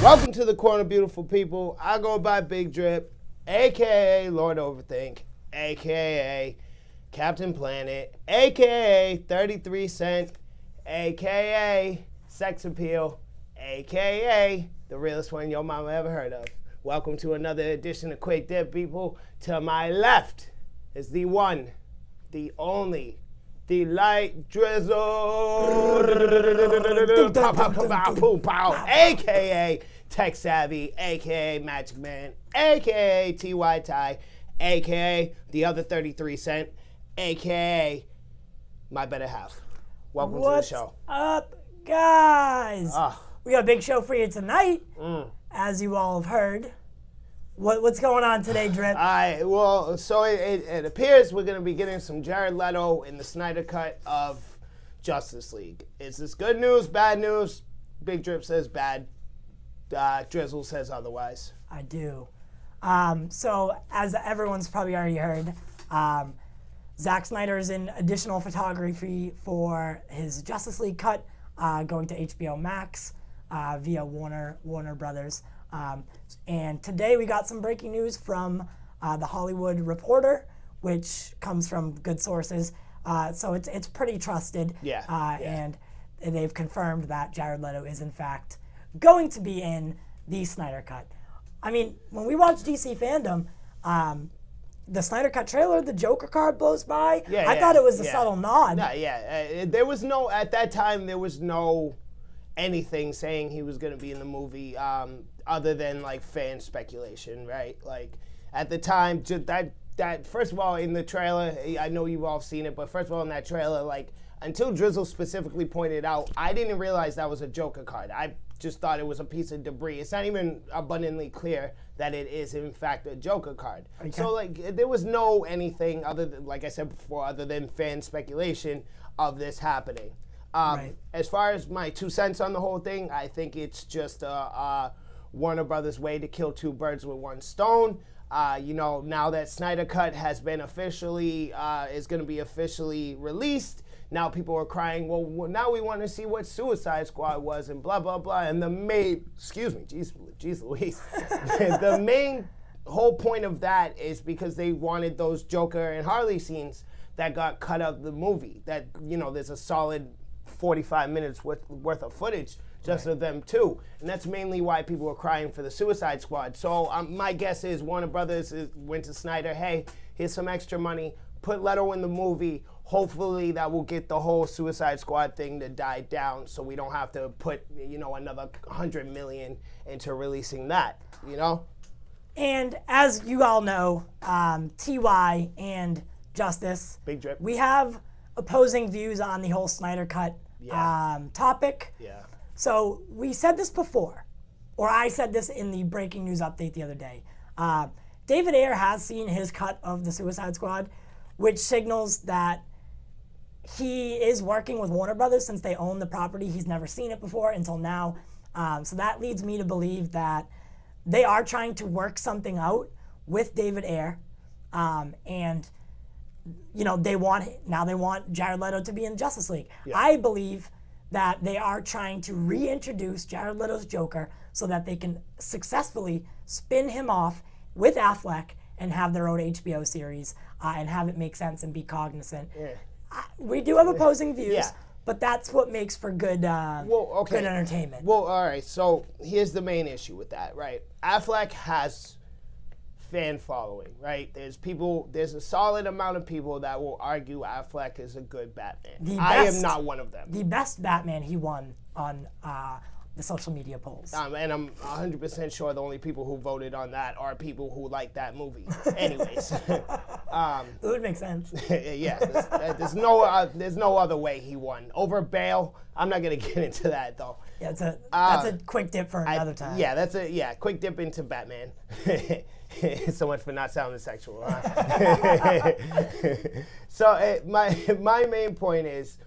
Welcome to the corner, beautiful people. I go by Big Drip, a.k.a. Lord Overthink, a.k.a. Captain Planet, a.k.a. 33 Cent, a.k.a. Sex Appeal, a.k.a. the realest one your mama ever heard of. Welcome to another edition of Quick Dip, people. To my left is the one, the only, the light drizzle, a.k.a. Tech Savvy, a.k.a. Magic Man, a.k.a. T.Y. Ty, a.k.a. the other 33 Cent, a.k.a. my better half. Welcome to the show. What's up, guys? We got a big show for you tonight, as you all have heard. What's going on today, Drip? So it appears we're going to be getting some Jared Leto in the Snyder Cut of Justice League. Is this good news, bad news? Big Drip says bad. Drizzle says otherwise. I do. So, as everyone's probably already heard, Zack Snyder is in additional photography for his Justice League cut, going to HBO Max via Warner Brothers. And today we got some breaking news from The Hollywood Reporter, which comes from good sources. So it's pretty trusted. And they've confirmed that Jared Leto is in fact going to be in the Snyder Cut. I mean, when we watch DC Fandom, the Snyder Cut trailer, the Joker card blows by. I thought it was a subtle nod. There was no, at that time, there was no anything saying he was going to be in the movie other than, like, fan speculation, right? Like, at the time, that first of all, in the trailer, I know you've all seen it, but first of all, in that trailer, like, until Drizzle specifically pointed out, I didn't realize that was a Joker card. I just thought it was a piece of debris. It's not even abundantly clear that it is, in fact, a Joker card. Okay. So, like, there was no anything other than, like I said before, other than fan speculation of this happening. Right. As far as my 2 cents on the whole thing, I think it's just Warner Brothers' way to kill two birds with one stone. Now that Snyder Cut has been officially, is going to be officially released, now people are crying, well, now we want to see what Suicide Squad was and blah, blah, blah. And the main, geez Louise. The main whole point of that is because they wanted those Joker and Harley scenes that got cut out of the movie. That, there's a solid 45 minutes worth of footage just of them too. And that's mainly why people were crying for the Suicide Squad. So my guess is Warner Brothers went to Snyder, hey, here's some extra money, put Leto in the movie. Hopefully that will get the whole Suicide Squad thing to die down so we don't have to put, another $100 million into releasing that, And as you all know, T.Y. and Justice, Big Drip, we have opposing views on the whole Snyder Cut topic. Yeah. So we said this before, or I said this in the breaking news update the other day. David Ayer has seen his cut of the Suicide Squad, which signals that he is working with Warner Brothers since they own the property. He's never seen it before until now. So that leads me to believe that they are trying to work something out with David Ayer. And they want Jared Leto to be in Justice League. Yeah. I believe that they are trying to reintroduce Jared Leto's Joker so that they can successfully spin him off with Affleck and have their own HBO series and have it make sense and be cognizant. Yeah. We do have opposing views, but that's what makes for good good entertainment. Well, all right, so here's the main issue with that, right? Affleck has fan following, right? There's a solid amount of people that will argue Affleck is a good Batman. I am not one of them. The best Batman he won on the social media polls. And I'm 100% sure the only people who voted on that are people who like that movie. Anyways. It would make sense. Yeah, there's no other way he won. Over Bale, I'm not going to get into that, though. Yeah, that's a quick dip for another time. Yeah, that's a quick dip into Batman. So much for not sounding sexual, huh? So my main point is,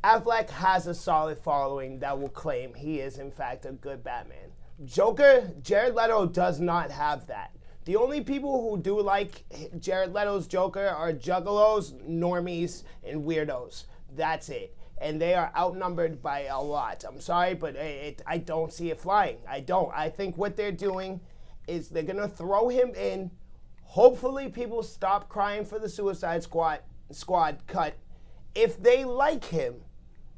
Affleck has a solid following that will claim he is, in fact, a good Batman. Jared Leto does not have that. The only people who do like Jared Leto's Joker are juggalos, normies, and weirdos. That's it. and they are outnumbered by a lot. I'm sorry, but I don't see it flying. I don't. I think what they're doing is they're going to throw him in. Hopefully people stop crying for the Suicide Squad cut. If they like him,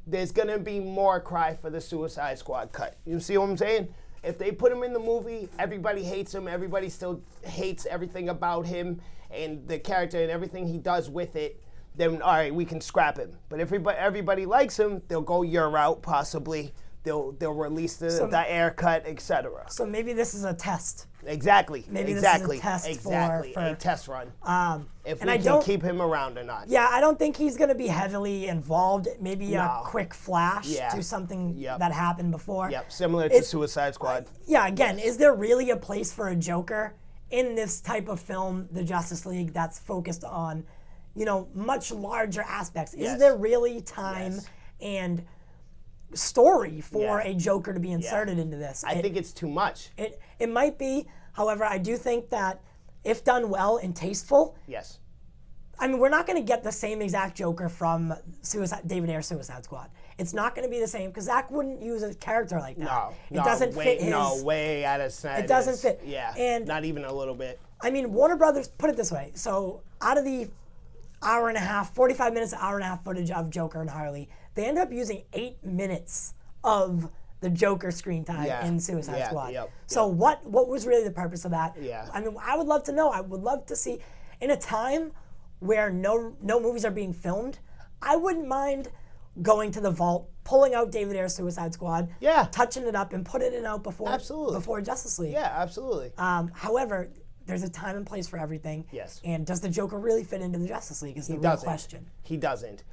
there's going to be more cry for the Suicide Squad cut. You see what I'm saying? If they put him in the movie, everybody hates him. Everybody still hates everything about him and the character and everything he does with it. Then, all right, we can scrap him. But if everybody likes him, they'll go your route, possibly. They'll release the air cut, etc. So maybe this is a test. Exactly. Maybe exactly. this is a test exactly. for a test run. If and we I can keep him around or not. Yeah, I don't think he's going to be heavily involved. Maybe a quick flash to something that happened before. Yep, similar to Suicide Squad. Yeah, again, is there really a place for a Joker in this type of film, the Justice League, that's focused on, much larger aspects? Is there really time and story for a Joker to be inserted into this? I think it's too much. It might be. However, I do think that if done well and tasteful, I mean, we're not going to get the same exact Joker from David Ayer's Suicide Squad. It's not going to be the same because Zack wouldn't use a character like that. No, it doesn't fit his. No, way out of Snyder. It doesn't fit. Yeah, and not even a little bit. I mean, Warner Brothers, put it this way. So out of the 45 minutes, hour and a half footage of Joker and Harley, they ended up using 8 minutes of the Joker screen time in Suicide Squad. So what was really the purpose of that? Yeah. I mean, I would love to know. I would love to see, in a time where no movies are being filmed, I wouldn't mind going to the vault, pulling out David Ayer's Suicide Squad, touching it up, and putting it out before Justice League. Yeah, absolutely. However, there's a time and place for everything. Yes. And does the Joker really fit into the Justice League is the real question. He doesn't.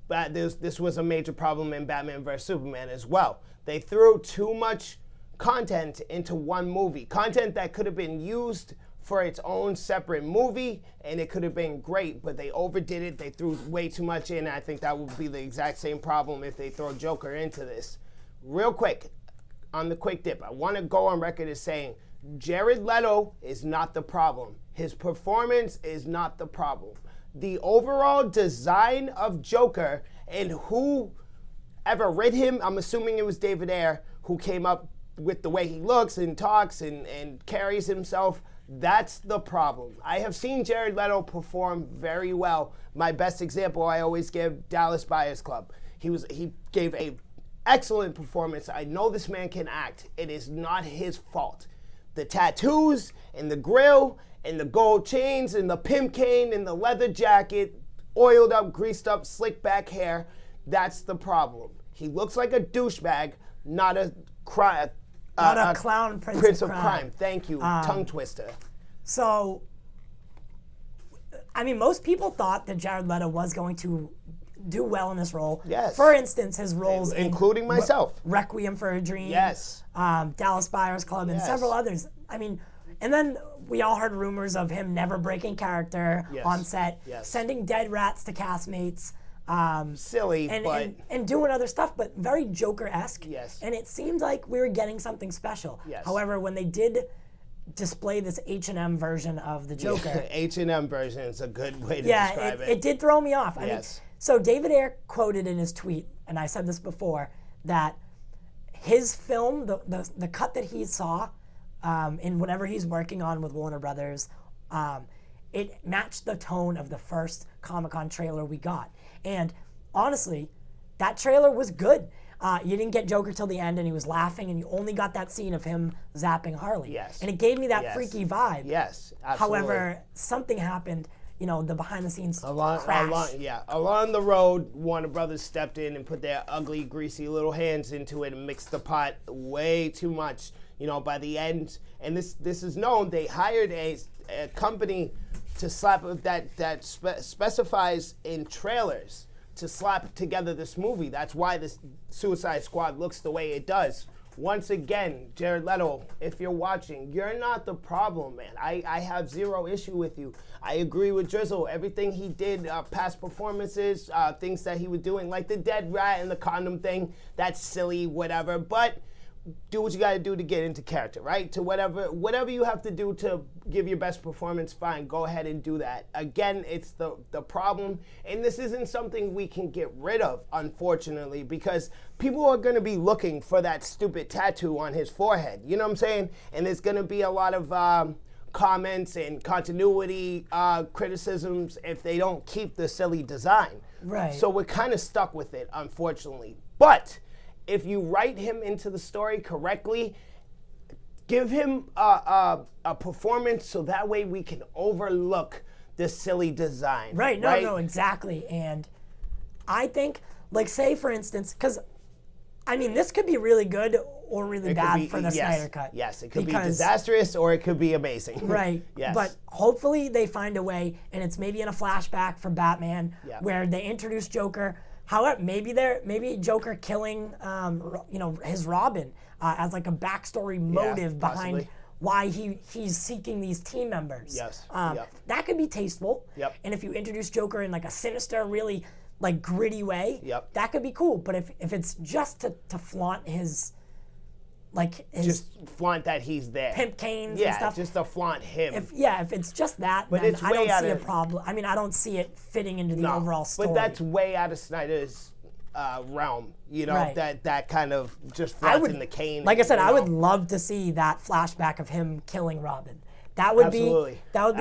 But this was a major problem in Batman vs. Superman as well. They threw too much content into one movie. Content that could have been used for its own separate movie, and it could have been great, but they overdid it. They threw way too much in. I think that would be the exact same problem if they throw Joker into this. Real quick, on the quick dip, I want to go on record as saying Jared Leto is not the problem. His performance is not the problem. The overall design of Joker and who ever read him, I'm assuming it was David Ayer, who came up with the way he looks and talks and carries himself. That's the problem. I have seen Jared Leto perform very well. My best example I always give, Dallas Buyers Club. He gave a excellent performance. I know this man can act. It is not his fault. The tattoos and the grill and the gold chains and the pimp cane and the leather jacket, oiled up, greased up, slick back hair, that's the problem. He looks like a douchebag, not a clown prince of crime. Thank you, tongue twister. So, I mean, most people thought that Jared Leto was going to do well in this role. Yes. For instance, his roles including myself. Requiem for a Dream. Yes. Dallas Buyers Club and several others. I mean, and then we all heard rumors of him never breaking character on set, sending dead rats to castmates. Silly, and doing other stuff, but very Joker-esque. Yes. And it seemed like we were getting something special. Yes. However, when they did display this H&M version of the Joker. H&M version is a good way to describe it. It did throw me off. I mean, Yes. so David Ayer quoted in his tweet, and I said this before, that his film, the cut that he saw in whatever he's working on with Warner Brothers, it matched the tone of the first Comic-Con trailer we got. And honestly, that trailer was good. You didn't get Joker till the end, and he was laughing, and you only got that scene of him zapping Harley. Yes. And it gave me that freaky vibe. Yes, absolutely. However, something happened. The behind-the-scenes crash. Along the road, Warner Brothers stepped in and put their ugly, greasy little hands into it and mixed the pot way too much. By the end, and this is known, they hired a company to slap that specifies in trailers to slap together this movie. That's why this Suicide Squad looks the way it does. Once again, Jared Leto, if you're watching, you're not the problem, man. I have zero issue with you. I agree with Drizzle. Everything he did, past performances, things that he was doing, like the dead rat and the condom thing, that's silly, whatever. But do what you got to do to get into character, right? To whatever you have to do to give your best performance, fine, go ahead and do that. Again, it's the problem, and this isn't something we can get rid of, unfortunately, because people are going to be looking for that stupid tattoo on his forehead. You know what I'm saying? And there's going to be a lot of comments and continuity criticisms if they don't keep the silly design. Right. So we're kind of stuck with it, unfortunately. But if you write him into the story correctly, give him a performance so that way we can overlook the silly design. Right, no, exactly. And I think, like, say, for instance, because, I mean, this could be really good or really bad for the Snyder Cut. Yes, it could be disastrous or it could be amazing. Right. Yes. But hopefully they find a way, and it's maybe in a flashback for Batman, where they introduce Joker. However, maybe Joker killing, his Robin as like a backstory motive behind why he's seeking these team members. Yes. That could be tasteful. Yep. And if you introduce Joker in like a sinister, really like gritty way, that could be cool. But if it's just to flaunt his just flaunt that he's there. Pimp canes and stuff. Just to flaunt him. If it's just that, but then I don't see a problem. I mean, I don't see it fitting into the overall story. But that's way out of Snyder's realm. You know, that kind of just flaunting the cane. Like I said, I would love to see that flashback of him killing Robin. That would be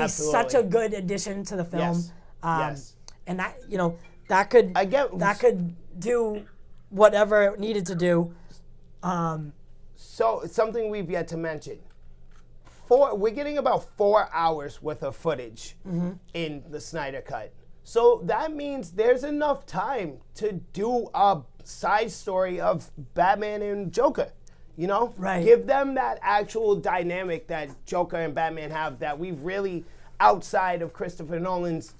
such a good addition to the film. Yes. And that could do whatever it needed to do. So something we've yet to mention. We're getting about 4 hours worth of footage in the Snyder Cut. So that means there's enough time to do a side story of Batman and Joker. You know? Right. Give them that actual dynamic that Joker and Batman have that we've really, outside of Christopher Nolan's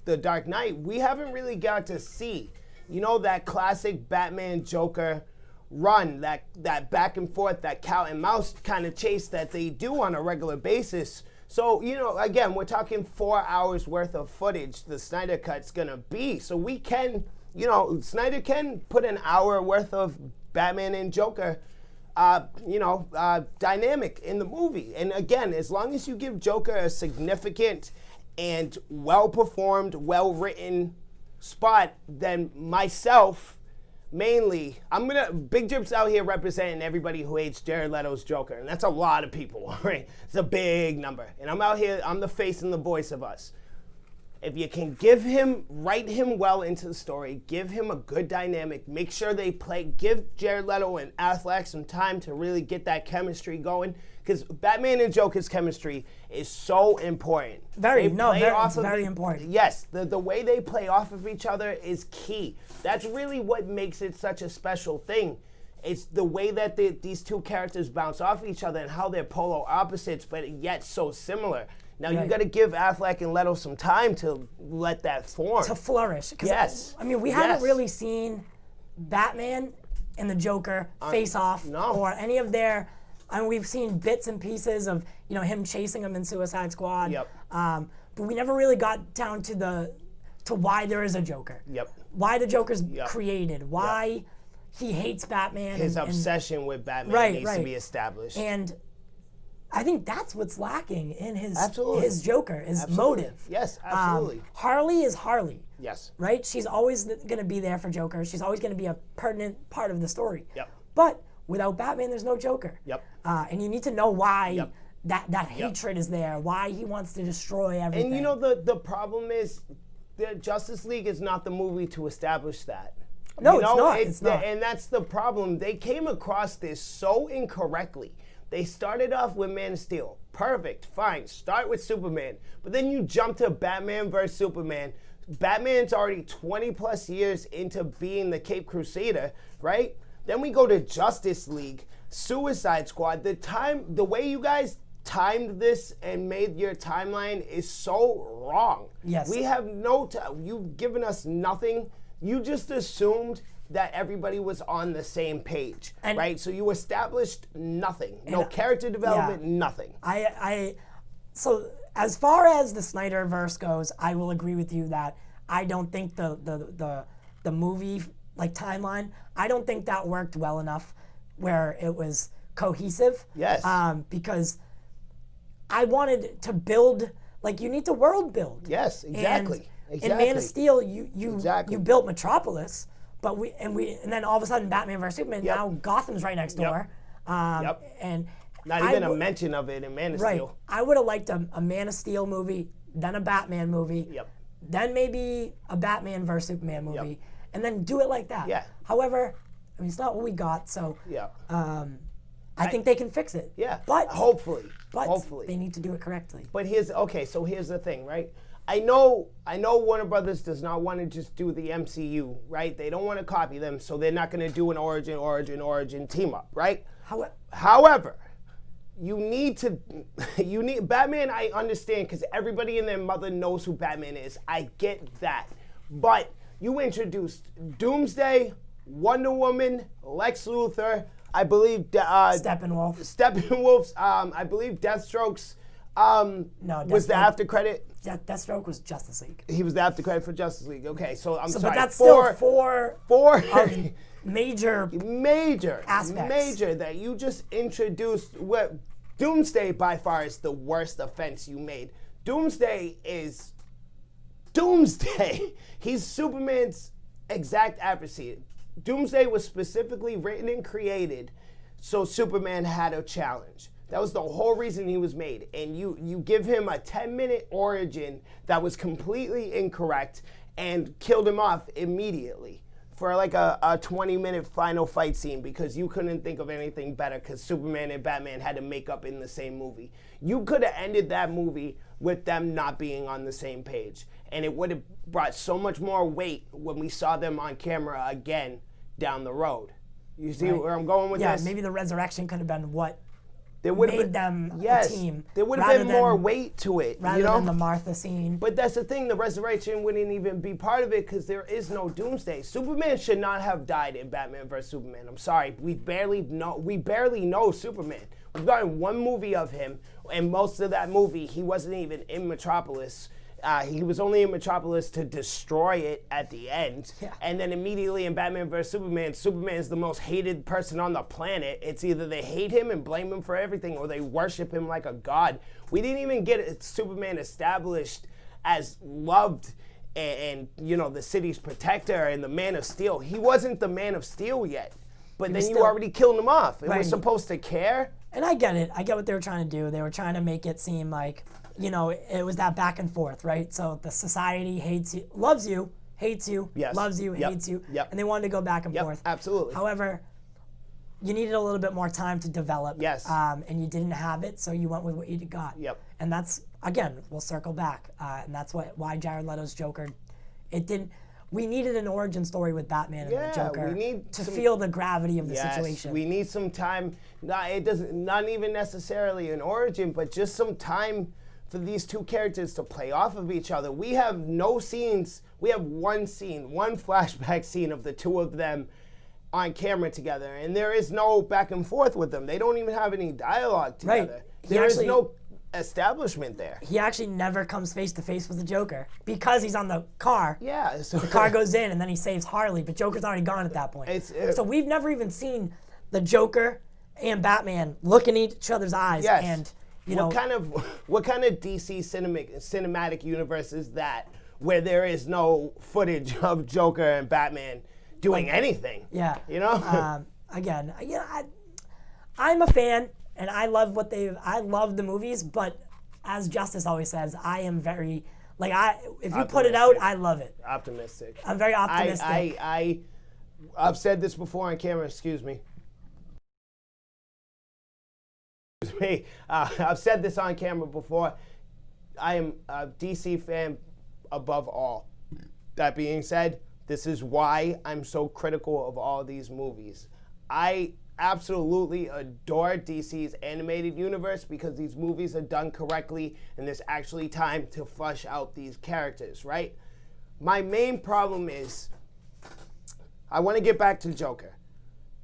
The Dark Knight, we haven't really got to see. You know, that classic Batman Joker run, that back and forth, that cat and mouse kind of chase that they do on a regular basis. So, again, we're talking 4 hours worth of footage the Snyder Cut's gonna be. So we can, Snyder can put an hour worth of Batman and Joker, dynamic in the movie. And again, as long as you give Joker a significant and well-performed, well-written spot, then myself, mainly, Big Drip's out here representing everybody who hates Jared Leto's Joker, and that's a lot of people, right? It's a big number. And I'm out here, I'm the face and the voice of us. If you can write him well into the story, give him a good dynamic, make sure give Jared Leto and Affleck some time to really get that chemistry going, because Batman and Joker's chemistry is so important. Very important. Yes, the way they play off of each other is key. That's really what makes it such a special thing. It's the way that these two characters bounce off each other and how they're polar opposites, but yet so similar. Now, you got to give Affleck and Leto some time to let that form. To flourish. Yes. I mean, we haven't really seen Batman and the Joker face off. Or any of their... I mean, we've seen bits and pieces of, him chasing him in Suicide Squad. Yep. But we never really got down to why there is a Joker. Yep. Why the Joker's created. Why he hates Batman. His obsession with Batman needs to be established. And I think that's what's lacking in his Joker, his motive. Yes, absolutely. Harley is Harley. Yes. Right? She's always going to be there for Joker. She's always going to be a pertinent part of the story. Yep. But without Batman, there's no Joker. Yep. And you need to know why that hatred is there, why he wants to destroy everything. And the problem is the Justice League is not the movie to establish that. No, it's not. And that's the problem. They came across this so incorrectly. They started off with Man of Steel. Perfect, fine. Start with Superman. But then you jump to Batman versus Superman. Batman's already 20 plus years into being the Cape Crusader, right? Then we go to Justice League, Suicide Squad. The way you guys timed this and made your timeline is so wrong. Yes. We have you've given us nothing. You just assumed that everybody was on the same page, right? So you established nothing. No character development, nothing. So as far as the Snyderverse goes, I will agree with you that I don't think the movie timeline, I don't think that worked well enough. where it was cohesive. Yes. Because I wanted to build, like, you need to world build. Yes, exactly. And in Man of Steel, you built Metropolis, but and then all of a sudden Batman vs Superman, now Gotham's right next door. And not even a mention of it in Man of Steel. I would have liked a Man of Steel movie, then a Batman movie, then maybe a Batman vs Superman movie, and then do it like that. Yeah. However, I mean, it's not what we got, so I think they can fix it. Yeah, but hopefully. They need to do it correctly. But here's the thing, right? I know Warner Brothers does not want to just do the MCU, right? They don't want to copy them, so they're not going to do an origin team up, right? However, you need Batman. I understand because everybody and their mother knows who Batman is. I get that, but you introduced Doomsday, Wonder Woman, Lex Luthor, I believe Steppenwolf's, I believe Deathstroke's was the after credit. Deathstroke was Justice League. He was the after credit for Justice League. Okay, so I'm sorry. But that's still four major aspects. Major that you just introduced. What Doomsday by far is the worst offense you made. Doomsday is Doomsday. He's Superman's exact adversary. Doomsday was specifically written and created so Superman had a challenge. That was the whole reason he was made. And you give him a 10-minute origin that was completely incorrect and killed him off immediately for like a 20-minute final fight scene because you couldn't think of anything better because Superman and Batman had to make up in the same movie. You could have ended that movie with them not being on the same page. And it would have brought so much more weight when we saw them on camera again down the road. You see where I'm going with this? Yeah, maybe the resurrection could have been what made them a team. There would have been more weight to it. Rather than the Martha scene. But that's the thing, the resurrection wouldn't even be part of it because there is no Doomsday. Superman should not have died in Batman vs. Superman. I'm sorry. We barely know Superman. We've gotten one movie of him, and most of that movie, he wasn't even in Metropolis. He was only in Metropolis to destroy it at the end. Yeah. And then immediately in Batman vs. Superman, Superman is the most hated person on the planet. It's either they hate him and blame him for everything or they worship him like a god. We didn't even get Superman established as loved and the city's protector and the Man of Steel. He wasn't the Man of Steel yet. But then you already killed him off. And we're supposed to care? And I get it. I get what they were trying to do. They were trying to make it seem like it was that back and forth, right? So the society loves you, hates you, loves you, hates you, and they wanted to go back and forth. Absolutely. However, you needed a little bit more time to develop. Yes. And you didn't have it, so you went with what you got. Yep. And that's, again, we'll circle back, and that's why Jared Leto's Joker, we needed an origin story with Batman and the Joker to feel the gravity of the situation. We need some time. Not even necessarily an origin, but just some time for these two characters to play off of each other. We have no scenes. We have one scene, one flashback scene of the two of them on camera together, and there is no back and forth with them. They don't even have any dialogue together. Right. There is no establishment there. He actually never comes face to face with the Joker because he's on the car. Yeah. So the car goes in and then he saves Harley, but Joker's already gone at that point. So we've never even seen the Joker and Batman look in each other's eyes. Yes. And what kind of DC cinematic universe is that where there is no footage of Joker and Batman doing anything? Yeah. Again, I'm a fan. And I love I love the movies, but as Justice always says, I am very, if you put it out, I love it. Optimistic. I'm very optimistic. I've said this before on camera, excuse me. I've said this on camera before. I am a DC fan above all. That being said, this is why I'm so critical of all these movies. I absolutely adore DC's animated universe because these movies are done correctly and there's actually time to flesh out these characters, right? My main problem is, I want to get back to Joker.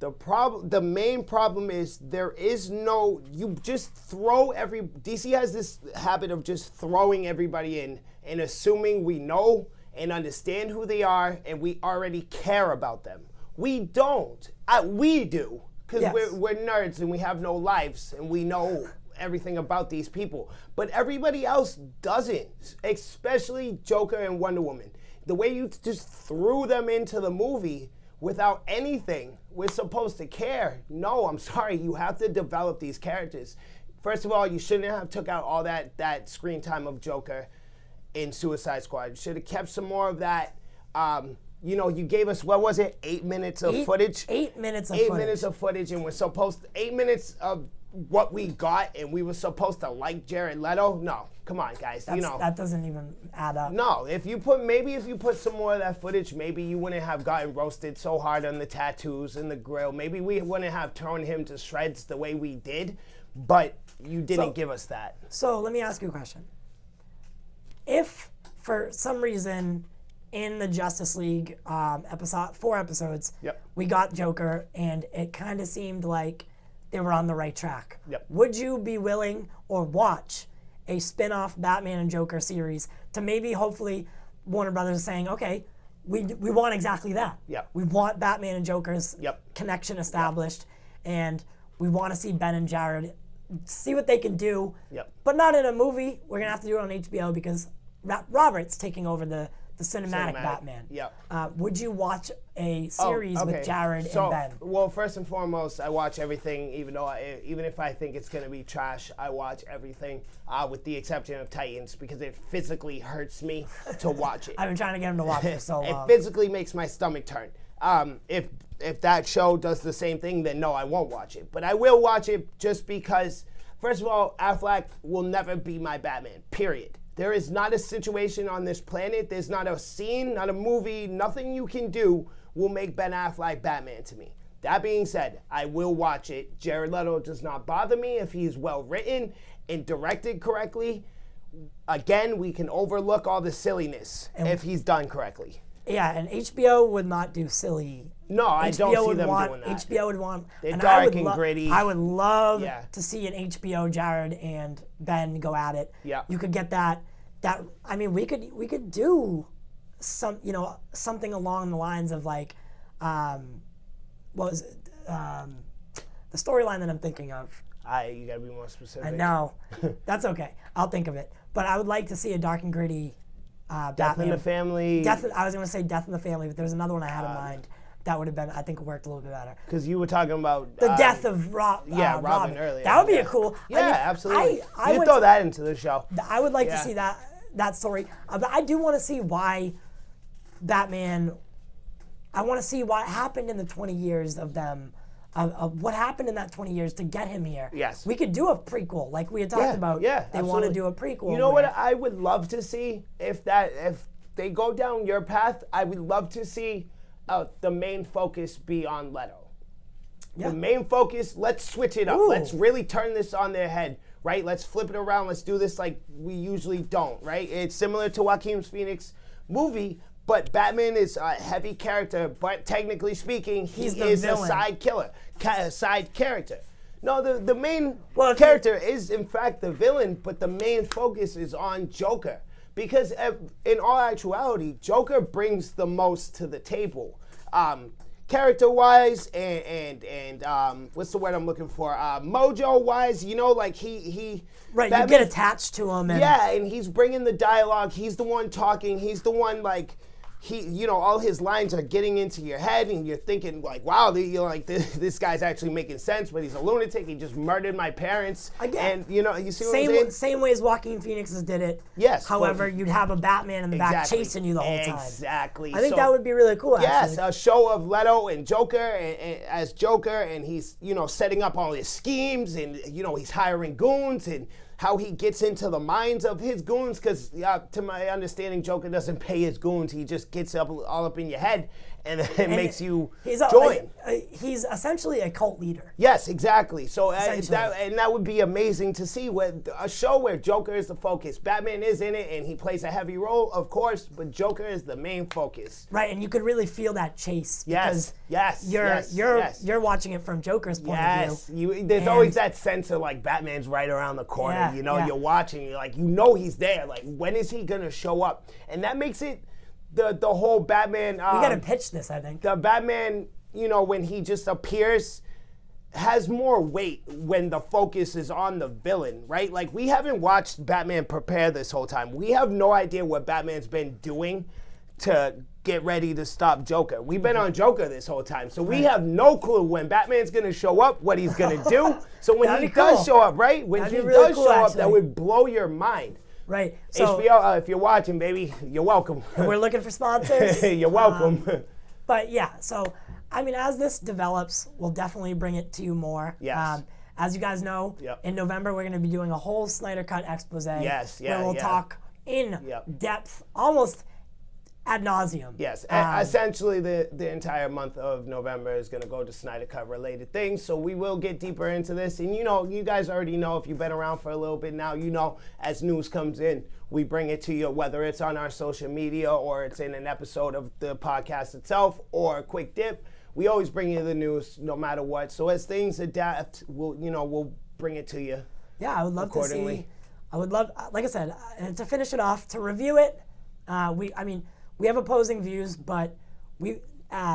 The main problem is you just throw DC has this habit of just throwing everybody in and assuming we know and understand who they are and we already care about them. We don't. We do. because we're nerds and we have no lives and we know everything about these people. But everybody else doesn't, especially Joker and Wonder Woman. The way you just threw them into the movie without anything, we're supposed to care. No, I'm sorry, you have to develop these characters. First of all, you shouldn't have took out all that screen time of Joker in Suicide Squad. You should have kept some more of that. You gave us, what was it, 8 minutes of footage? 8 minutes of 8 footage. minutes of footage, and we're supposed to, 8 minutes of what we got, and we were supposed to like Jared Leto? No, come on, guys. That doesn't even add up. No, if you put some more of that footage, maybe you wouldn't have gotten roasted so hard on the tattoos and the grill. Maybe we wouldn't have torn him to shreds the way we did, but you didn't give us that. So let me ask you a question. If, for some reason, in the Justice League 4 episodes, we got Joker, and it kind of seemed like they were on the right track. Would you be willing or watch a spin-off Batman and Joker series to maybe, hopefully, Warner Brothers is saying, okay, we want exactly that. We want Batman and Joker's connection established, and we want to see Ben and Jared, see what they can do, but not in a movie. We're going to have to do it on HBO because Robert's taking over the cinematic Batman. Would you watch a series with Jared and Ben? Well, first and foremost, I watch everything, even if I think it's going to be trash, I watch everything, with the exception of Titans, because it physically hurts me to watch it. I've been trying to get him to watch it for so long. It physically makes my stomach turn. If that show does the same thing, then no, I won't watch it. But I will watch it just because, first of all, Affleck will never be my Batman, period. There is not a situation on this planet, there's not a scene, not a movie, nothing you can do will make Ben Affleck Batman to me. That being said, I will watch it. Jared Leto does not bother me if he's well written and directed correctly. Again, we can overlook all the silliness if he's done correctly. Yeah, and HBO would not do silly. No, I don't see them doing that. HBO would want... They're dark and gritty. I would love to see an HBO Jared and Ben go at it. You could get that. I mean, we could do something along the lines of like, what was it? The storyline that I'm thinking of. You gotta be more specific. I know. That's okay. I'll think of it. But I would like to see a dark and gritty Batman. Death in the Family. I was going to say Death in the Family, but there's another one I had in mind that would have been, I think, worked a little bit better. Because you were talking about... the death of Robin earlier. That would be a cool... Absolutely. You throw that into the show. I would like to see that story. But I do want to see why Batman... I want to see what happened in the 20 years of them, of what happened in that 20 years to get him here. Yes. We could do a prequel, like we had talked about. They want to do a prequel. You know what I would love to see? If they go down your path, I would love to see the main focus be on Leto. The main focus, let's switch it up. Ooh. Let's really turn this on their head, right? Let's flip it around. Let's do this like we usually don't, right? It's similar to Joaquin Phoenix movie, but Batman is a heavy character, but technically speaking, he is a side character. No, the main character is in fact the villain, but the main focus is on Joker. Because in all actuality, Joker brings the most to the table. Character-wise and what's the word I'm looking for? Mojo-wise, like he right, Batman, you get attached to him. And he's bringing the dialogue. He's the one talking. He's the one all his lines are getting into your head, and you're thinking like, wow, this guy's actually making sense, but he's a lunatic. He just murdered my parents. Again, and you see what I'm saying? Same way as Joaquin Phoenix's did it. Yes. However, you'd have a Batman in the back chasing you the whole time. Exactly. I think that would be really cool. Yes, a show of Leto and Joker as Joker, and he's setting up all his schemes, and he's hiring goons, and how he gets into the minds of his goons, because to my understanding, Joker doesn't pay his goons. He just gets all up in your head and makes you join. He's essentially a cult leader. Yes, exactly. So that would be amazing to see a show where Joker is the focus. Batman is in it, and he plays a heavy role, of course, but Joker is the main focus. Right, and you could really feel that chase. Yes. You're watching it from Joker's point of view. There's always that sense of like Batman's right around the corner. You're watching, you're like, he's there. Like, when is he gonna show up? And that makes it the whole Batman. We gotta pitch this, I think. The Batman, when he just appears, has more weight when the focus is on the villain, right? Like, we haven't watched Batman prepare this whole time. We have no idea what Batman's been doing to get ready to stop Joker. We've been on Joker this whole time, so we have no clue when Batman's gonna show up, what he's gonna do. So when he does show up, right? When he does show up, that would blow your mind. Right. So, HBO, if you're watching, baby, you're welcome. We're looking for sponsors. You're welcome. But yeah, so I mean, as this develops, we'll definitely bring it to you more. Yes. As you guys know, in November we're going to be doing a whole Snyder Cut expose. Yes, where we'll talk in depth, almost ad nauseum. Yes, essentially the entire month of November is going to go to Snyder Cut related things, so we will get deeper into this. And you know, you guys already know, if you've been around for a little bit now, you know, as news comes in, we bring it to you, whether it's on our social media or it's in an episode of the podcast itself or a quick dip. We always bring you the news no matter what. So as things adapt, we'll bring it to you. Yeah, I would love to see. I would love, like I said, to finish it off, to review it. We have opposing views, but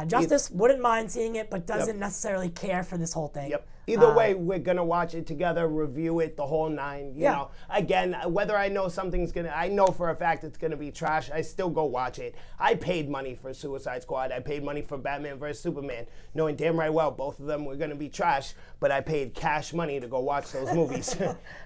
Justice wouldn't mind seeing it, but doesn't necessarily care for this whole thing. Yep. Either way, we're gonna watch it together, review it, the whole nine. You know, again, whether I know I know for a fact it's gonna be trash, I still go watch it. I paid money for Suicide Squad. I paid money for Batman vs Superman, knowing damn right well both of them were gonna be trash. But I paid cash money to go watch those movies.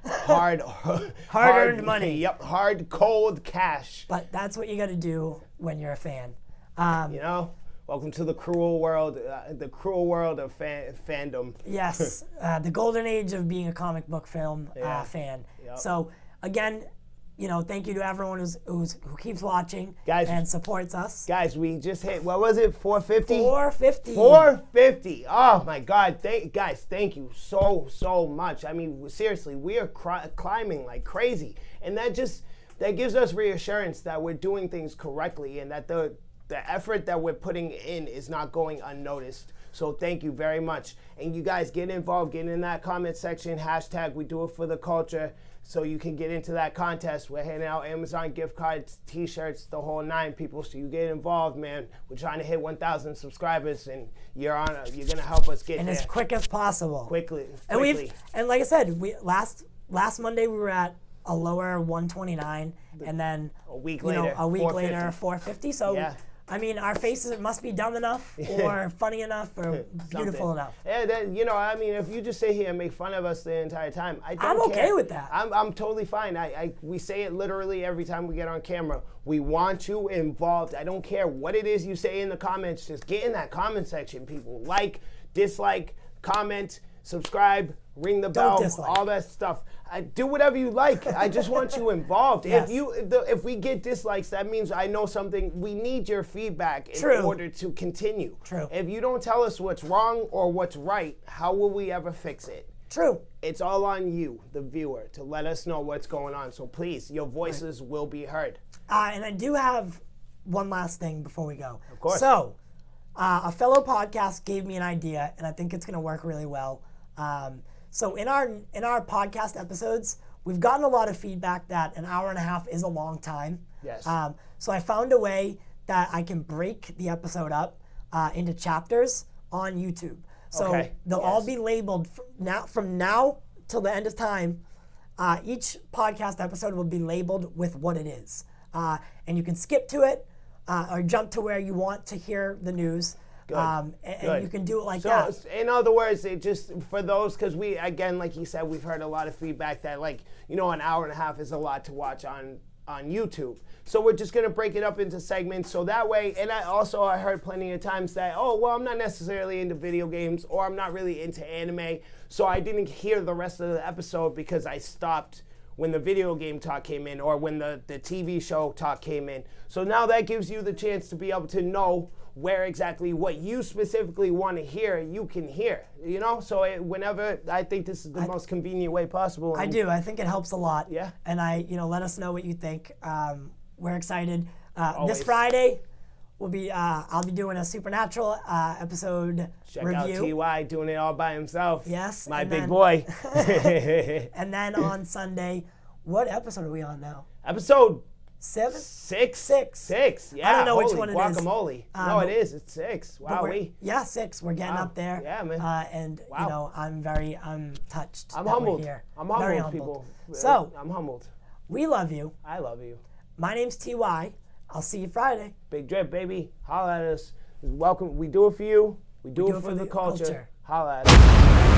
hard-earned money. Yep, hard, cold cash. But that's what you got to do when you're a fan. You know. Welcome to the cruel world of fandom. Yes, the golden age of being a comic book film fan. Yep. So again, you know, thank you to everyone who keeps watching and supports us. Guys, we just hit, what was it, 450? 450. 450. Oh my God, guys, thank you so much. I mean, seriously, we are climbing like crazy, and that gives us reassurance that we're doing things correctly and that the effort that we're putting in is not going unnoticed. So thank you very much. And you guys get involved, get in that comment section, hashtag we do it for the culture, so you can get into that contest. We're handing out Amazon gift cards, t-shirts, the whole nine, people. So you get involved, man. We're trying to hit 1,000 subscribers, and you're gonna help us get there. And as quick as possible. Quickly. And like I said, last Monday we were at a lower 129, and then a week later 450. So I mean, our faces must be dumb enough or funny enough or beautiful enough. Yeah, I mean, if you just sit here and make fun of us the entire time, I'm okay with that. I'm totally fine. We say it literally every time we get on camera. We want you involved. I don't care what it is you say in the comments. Just get in that comment section, people. Like, dislike, comment, subscribe, ring the bell, all that stuff. Do whatever you like. I just want you involved. Yes. If we get dislikes, that means I know something. We need your feedback in order to continue. True. If you don't tell us what's wrong or what's right, how will we ever fix it? True. It's all on you, the viewer, to let us know what's going on. So please, your voices will be heard. And I do have one last thing before we go. Of course. So, a fellow podcast gave me an idea, and I think it's going to work really well. So in our podcast episodes, we've gotten a lot of feedback that an hour and a half is a long time. Yes. So I found a way that I can break the episode up into chapters on YouTube. So they'll all be labeled from now till the end of time. Each podcast episode will be labeled with what it is. And you can skip to it or jump to where you want to hear the news. And you can do it like that. So, in other words, it just, for those, because we, again, like you said, we've heard a lot of feedback that, like, an hour and a half is a lot to watch on YouTube. So we're just going to break it up into segments so that way, and I heard plenty of times that, oh, well, I'm not necessarily into video games or I'm not really into anime, so I didn't hear the rest of the episode because I stopped when the video game talk came in or when the TV show talk came in. So now that gives you the chance to be able to know where exactly what you specifically want to hear, you can hear, So whenever, I think this is the most convenient way possible. I do. I think it helps a lot. Yeah. And let us know what you think. We're excited. This Friday, I'll be doing a Supernatural episode review. Check out TY doing it all by himself. Yes. My big boy. And then on Sunday, what episode are we on now? Episode 7? Six. 6. 6. Yeah. I don't know which holy one it is. guacamole. No, it is. It's 6. Wow. Yeah, 6. We're getting up there. Yeah, man. And Wow. you know, I'm touched. I'm that we're humbled. here. I'm Very humbled, people. So I'm humbled. we love you. I love you. My name's Ty. I'll see you Friday. Big Drip, baby. Holla at us. Welcome. We do it for you. We do it for the culture. Holla at us.